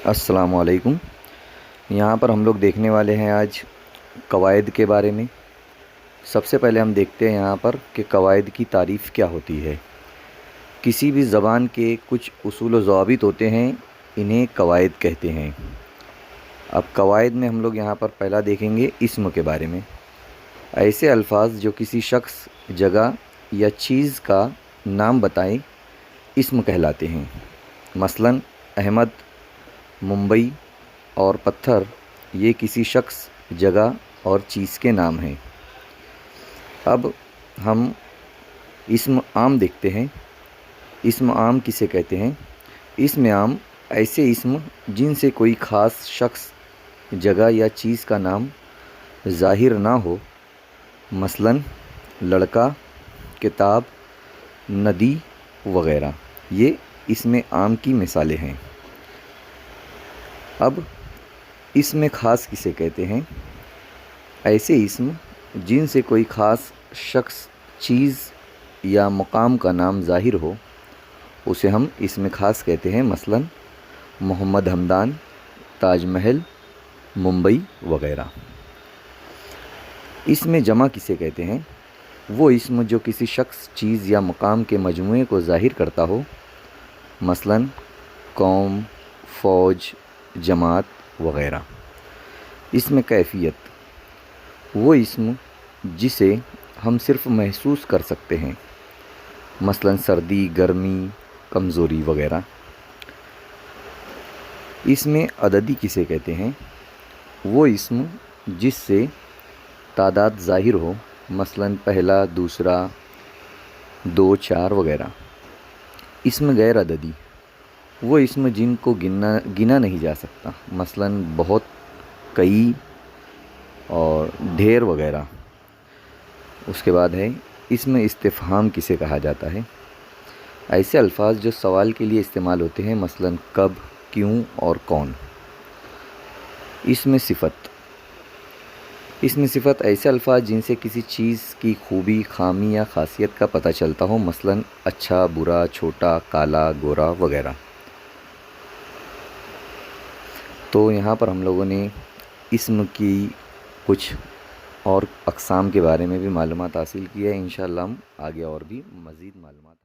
السلام علیکم۔ یہاں پر ہم لوگ دیکھنے والے ہیں آج قواعد کے بارے میں۔ سب سے پہلے ہم دیکھتے ہیں یہاں پر کہ قواعد کی تعریف کیا ہوتی ہے۔ کسی بھی زبان کے کچھ اصول و ضوابط ہوتے ہیں، انہیں قواعد کہتے ہیں۔ اب قواعد میں ہم لوگ یہاں پر پہلا دیکھیں گے اسم کے بارے میں۔ ایسے الفاظ جو کسی شخص، جگہ یا چیز کا نام بتائیں اسم کہلاتے ہیں۔ مثلاً احمد، ممبئی اور پتھر یہ کسی شخص، جگہ اور چیز کے نام ہیں۔ اب ہم اسم عام دیکھتے ہیں۔ اسم عام کسے کہتے ہیں؟ اسم عام ایسے اسم جن سے کوئی خاص شخص، جگہ یا چیز کا نام ظاہر نہ ہو، مثلاً لڑکا، کتاب، ندی وغیرہ، یہ اسم عام کی مثالیں ہیں۔ اب اسم خاص کسے کہتے ہیں؟ ایسے اسم جن سے کوئی خاص شخص، چیز یا مقام کا نام ظاہر ہو، اسے ہم اسم خاص کہتے ہیں۔ مثلاً محمد ہمدان، تاج محل، ممبئی وغیرہ۔ اسم جمع کسے کہتے ہیں؟ وہ اسم جو کسی شخص، چیز یا مقام کے مجموعے کو ظاہر کرتا ہو، مثلاً قوم، فوج، جماعت وغیرہ۔ اسم کیفیت وہ اسم جسے ہم صرف محسوس کر سکتے ہیں، مثلاً سردی، گرمی، کمزوری وغیرہ۔ اسم عددی کسے کہتے ہیں؟ وہ اسم جس سے تعداد ظاہر ہو، مثلاً پہلا، دوسرا، دو، چار وغیرہ۔ اسم غیر عددی وہ اسم جن کو گنا نہیں جا سکتا، مثلاً بہت، کئی اور ڈھیر وغیرہ۔ اس کے بعد ہے اسم استفہام کسے کہا جاتا ہے؟ ایسے الفاظ جو سوال کے لیے استعمال ہوتے ہیں، مثلاً کب، کیوں اور کون۔ اسم صفت ایسے الفاظ جن سے کسی چیز کی خوبی، خامی یا خاصیت کا پتہ چلتا ہو، مثلاً اچھا، برا، چھوٹا، کالا، گورا وغیرہ۔ تو یہاں پر ہم لوگوں نے اسم کی کچھ اور اقسام کے بارے میں بھی معلومات حاصل کی ہے۔ انشاءاللہ ہم آگے اور بھی مزید معلومات